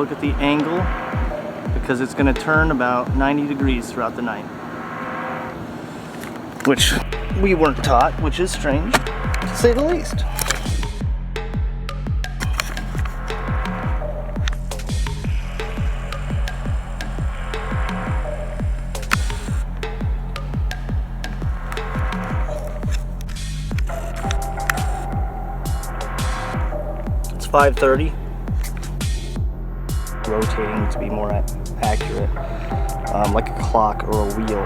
look at the angle because it's going to turn about 90 degrees throughout the night. Which we weren't taught, which is strange, to say the least. It's 5:30. Rotating to be more accurate, like a clock or a wheel.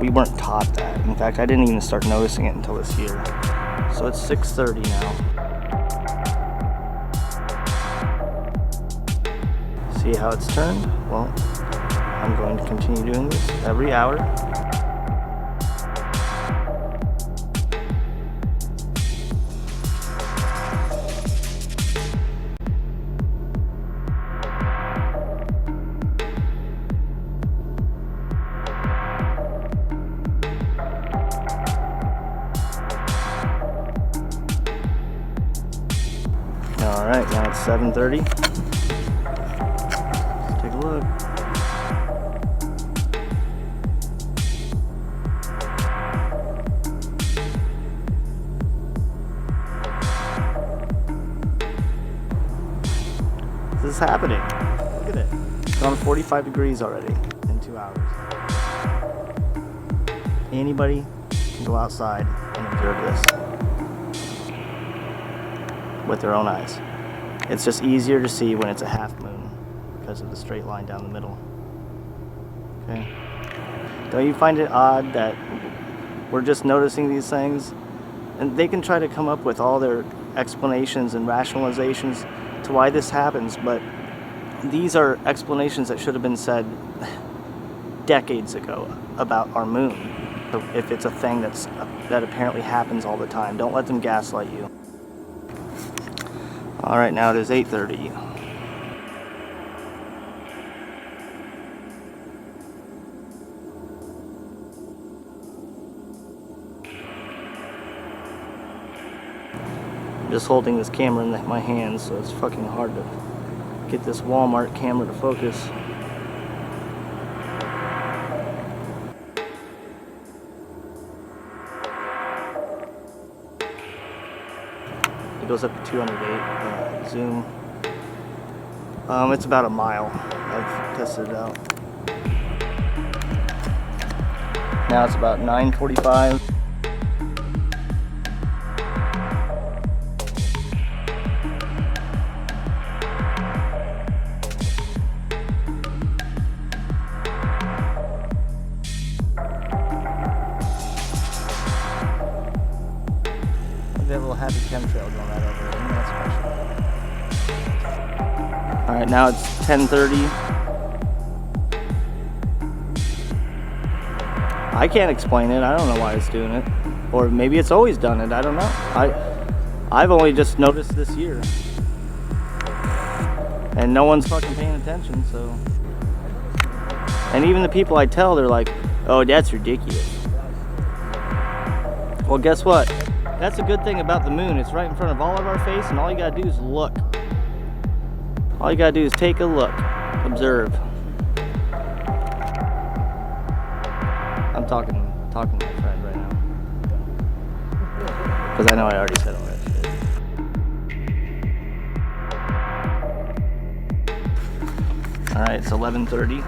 We weren't taught that. In fact, I didn't even start noticing it until this year. So it's 6:30 now. See how it's turned? Well, I'm going to continue doing this every hour. Alright, now it's 7:30. Let's take a look. This is happening. Look at it. It's gone 45 degrees already in 2 hours. Anybody can go outside and observe this with their own eyes. It's just easier to see when it's a half moon because of the straight line down the middle. Okay. Don't you find it odd that we're just noticing these things? And they can try to come up with all their explanations and rationalizations to why this happens, but these are explanations that should have been said decades ago about our moon. So if it's a thing that apparently happens all the time, don't let them gaslight you. Alright, now it is 8:30. I'm just holding this camera in my hands, so it's fucking hard to get this Walmart camera to focus. It goes up to 208 zoom. It's about a mile. I've tested it out. Now it's about 9:45. They have a little happy chemtrail going right over it. Isn't that special? Alright, now it's 10:30. I can't explain it. I don't know why it's doing it. Or maybe it's always done it. I don't know. I've only just noticed this year. And no one's fucking paying attention, so. And even the people I tell, they're like, oh, that's ridiculous. Well, guess what? That's a good thing about the moon. It's right in front of all of our face, and all you gotta do is look. All you gotta do is take a look, observe. I'm talking to my friend right now, because I know I already said all that shit. All right, it's 11:30.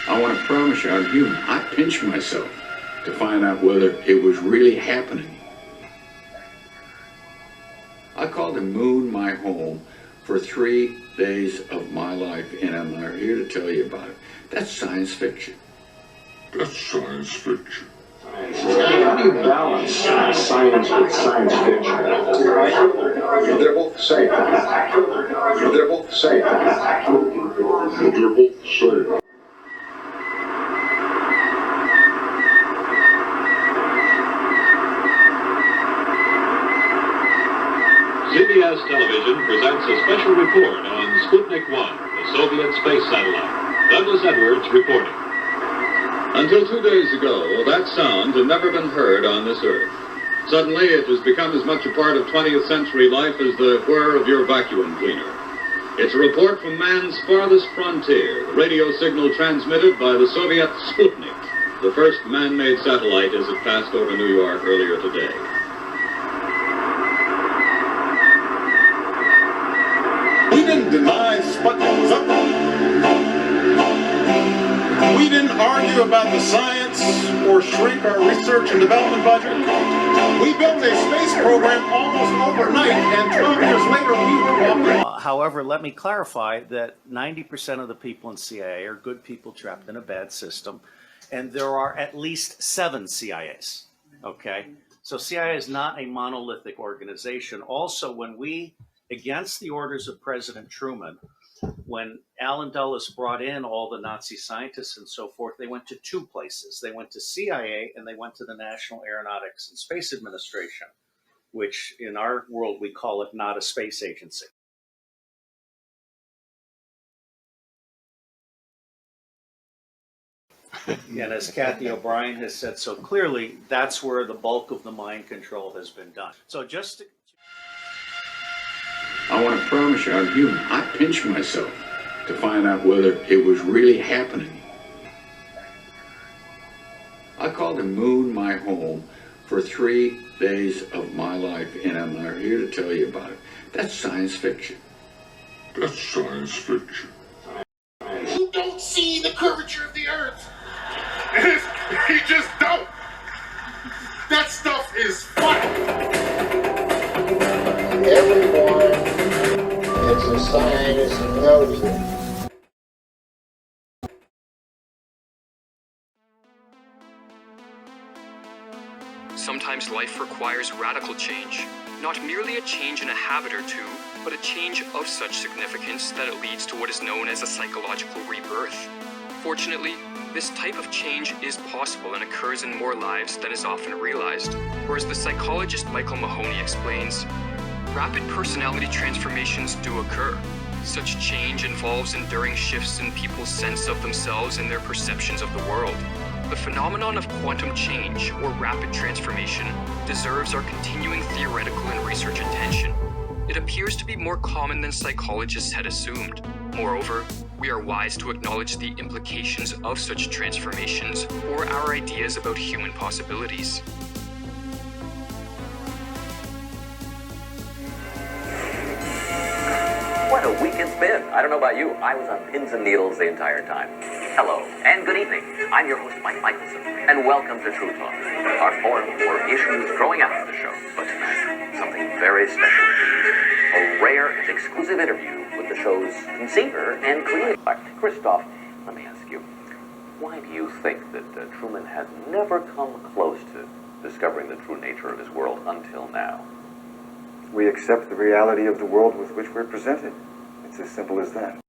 I want to promise you, I'm human. I pinched myself to find out whether it was really happening. I called the moon my home for 3 days of my life, and I'm here to tell you about it. That's science fiction. That's science fiction. How do you balance science with science fiction? They're both the same. They're both the same. They're both the same. CBS Television presents a special report on Sputnik 1, the Soviet space satellite. Douglas Edwards reporting. Until 2 days ago, that sound had never been heard on this earth. Suddenly, it has become as much a part of 20th century life as the whir of your vacuum cleaner. It's a report from man's farthest frontier, the radio signal transmitted by the Soviet Sputnik, the first man-made satellite as it passed over New York earlier today. We didn't deny Sputnik was up. We didn't argue about the science or shrink our research and development budget. We built a space program almost overnight, and 12 years later we were walking. However, let me clarify that 90% of the people in CIA are good people trapped in a bad system, and there are at least 7 CIAs, okay? So CIA is not a monolithic organization. Also, when we, against the orders of President Truman, when Allen Dulles brought in all the Nazi scientists and so forth, they went to 2 places. They went to CIA and they went to the National Aeronautics and Space Administration, which in our world we call it not a space agency. And as Kathy O'Brien has said so clearly, that's where the bulk of the mind control has been done. So just to... I want to promise you, I'm human. I pinch myself to find out whether it was really happening. I called the moon my home for 3 days of my life, and I'm here to tell you about it. That's science fiction. That's science fiction. You don't see the curvature of the Earth. You just don't. That stuff is fun. Everyone that's a scientist knows it. Sometimes life requires radical change. Not merely a change in a habit or two, but a change of such significance that it leads to what is known as a psychological rebirth. Fortunately, this type of change is possible and occurs in more lives than is often realized. Or as the psychologist Michael Mahoney explains, rapid personality transformations do occur. Such change involves enduring shifts in people's sense of themselves and their perceptions of the world. The phenomenon of quantum change, or rapid transformation, deserves our continuing theoretical and research attention. It appears to be more common than psychologists had assumed. Moreover, we are wise to acknowledge the implications of such transformations or our ideas about human possibilities. What a week it's been. I don't know about you. I was on pins and needles the entire time. Hello, and good evening. I'm your host, Mike Michelson, and welcome to True Talk, our forum for issues growing out of the show. But tonight, something very special indeed. A rare and exclusive interview with the show's conceiver and creator. Christoph, let me ask you, why do you think that Truman has never come close to discovering the true nature of his world until now? We accept the reality of the world with which we're presented. It's as simple as that.